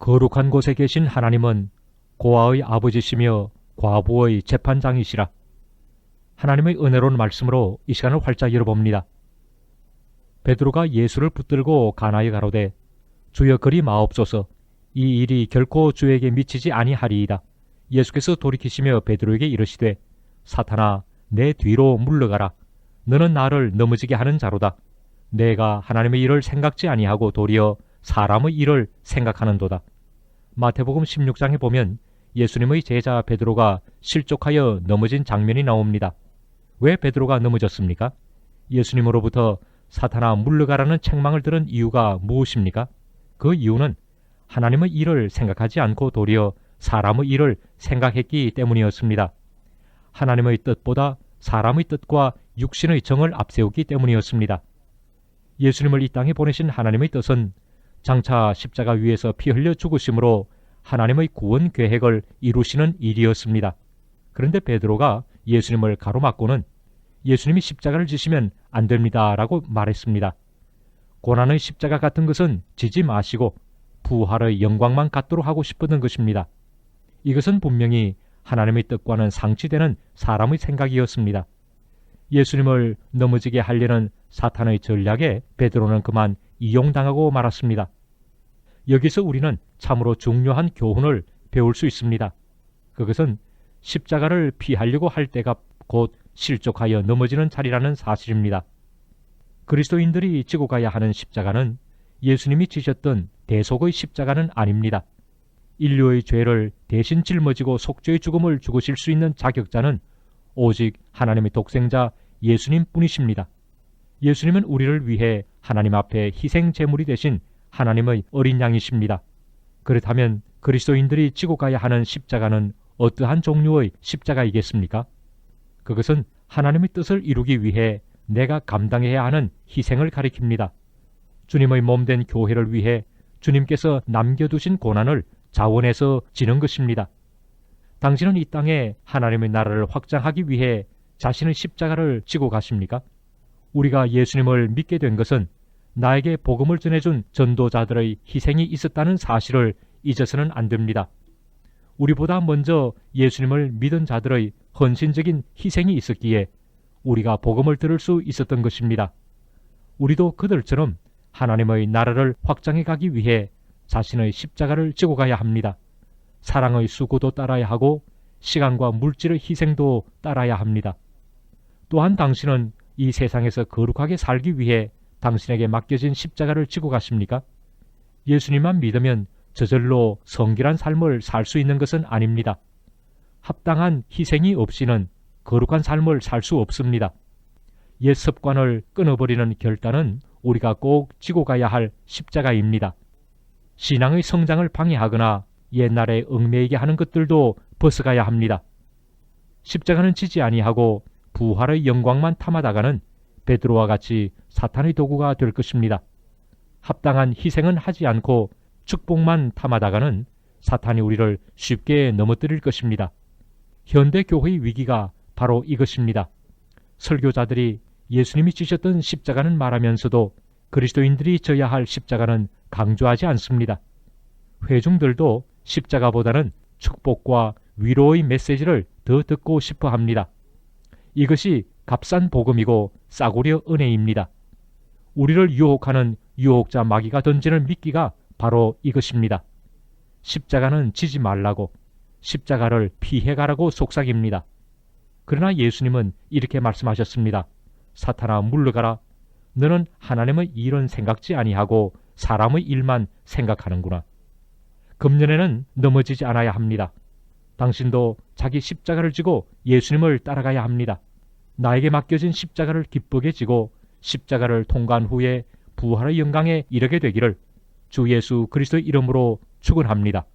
거룩한 곳에 계신 하나님은 고아의 아버지시며 과부의 재판장이시라. 하나님의 은혜로운 말씀으로 이 시간을 활짝 열어봅니다. 베드로가 예수를 붙들고 가나에 가로되 주여 그리 마옵소서, 이 일이 결코 주에게 미치지 아니하리이다. 예수께서 돌이키시며 베드로에게 이르시되 사탄아, 내 뒤로 물러가라. 너는 나를 넘어지게 하는 자로다. 내가 하나님의 일을 생각지 아니하고 도리어 사람의 일을 생각하는도다. 마태복음 16장에 보면 예수님의 제자 베드로가 실족하여 넘어진 장면이 나옵니다. 왜 베드로가 넘어졌습니까? 예수님으로부터 사탄아 물러가라는 책망을 들은 이유가 무엇입니까? 그 이유는 하나님의 일을 생각하지 않고 도리어 사람의 일을 생각했기 때문이었습니다. 하나님의 뜻보다 사람의 뜻과 육신의 정을 앞세우기 때문이었습니다. 예수님을 이 땅에 보내신 하나님의 뜻은 장차 십자가 위에서 피 흘려 죽으심으로 하나님의 구원 계획을 이루시는 일이었습니다. 그런데 베드로가 예수님을 가로막고는 예수님이 십자가를 지시면 안 됩니다 라고 말했습니다. 고난의 십자가 같은 것은 지지 마시고 부활의 영광만 갖도록 하고 싶었던 것입니다. 이것은 분명히 하나님의 뜻과는 상치되는 사람의 생각이었습니다. 예수님을 넘어지게 하려는 사탄의 전략에 베드로는 그만 이용당하고 말았습니다. 여기서 우리는 참으로 중요한 교훈을 배울 수 있습니다. 그것은 십자가를 피하려고 할 때가 곧 실족하여 넘어지는 자리라는 사실입니다. 그리스도인들이 지고 가야 하는 십자가는 예수님이 지셨던 대속의 십자가는 아닙니다. 인류의 죄를 대신 짊어지고 속죄의 죽음을 죽으실 수 있는 자격자는 오직 하나님의 독생자 예수님 뿐이십니다. 예수님은 우리를 위해 하나님 앞에 희생 제물이 되신 하나님의 어린 양이십니다. 그렇다면 그리스도인들이 지고 가야 하는 십자가는 어떠한 종류의 십자가이겠습니까? 그것은 하나님의 뜻을 이루기 위해 내가 감당해야 하는 희생을 가리킵니다. 주님의 몸된 교회를 위해 주님께서 남겨두신 고난을 자원해서 지는 것입니다. 당신은 이 땅에 하나님의 나라를 확장하기 위해 자신의 십자가를 지고 가십니까? 우리가 예수님을 믿게 된 것은 나에게 복음을 전해준 전도자들의 희생이 있었다는 사실을 잊어서는 안 됩니다. 우리보다 먼저 예수님을 믿은 자들의 헌신적인 희생이 있었기에 우리가 복음을 들을 수 있었던 것입니다. 우리도 그들처럼 하나님의 나라를 확장해 가기 위해 자신의 십자가를 지고 가야 합니다. 사랑의 수고도 따라야 하고 시간과 물질의 희생도 따라야 합니다. 또한 당신은 이 세상에서 거룩하게 살기 위해 당신에게 맡겨진 십자가를 지고 가십니까? 예수님만 믿으면 저절로 성결한 삶을 살 수 있는 것은 아닙니다. 합당한 희생이 없이는 거룩한 삶을 살 수 없습니다. 옛 습관을 끊어버리는 결단은 우리가 꼭 지고 가야 할 십자가입니다. 신앙의 성장을 방해하거나 옛날에 얽매이게 하는 것들도 벗어가야 합니다. 십자가는 지지 아니하고 부활의 영광만 탐하다가는 베드로와 같이 사탄의 도구가 될 것입니다. 합당한 희생은 하지 않고 축복만 탐하다가는 사탄이 우리를 쉽게 넘어뜨릴 것입니다. 현대 교회의 위기가 바로 이것입니다. 설교자들이 예수님이 지셨던 십자가는 말하면서도 그리스도인들이 져야 할 십자가는 강조하지 않습니다. 회중들도 십자가보다는 축복과 위로의 메시지를 더 듣고 싶어 합니다. 이것이 값싼 복음이고 싸구려 은혜입니다. 우리를 유혹하는 유혹자 마귀가 던지는 미끼가 바로 이것입니다. 십자가는 지지 말라고, 십자가를 피해가라고 속삭입니다. 그러나 예수님은 이렇게 말씀하셨습니다. 사탄아 물러가라. 너는 하나님의 일은 생각지 아니하고 사람의 일만 생각하는구나. 금년에는 넘어지지 않아야 합니다. 당신도 자기 십자가를 지고 예수님을 따라가야 합니다. 나에게 맡겨진 십자가를 기쁘게 지고 십자가를 통과한 후에 부활의 영광에 이르게 되기를 주 예수 그리스도의 이름으로 축원합니다.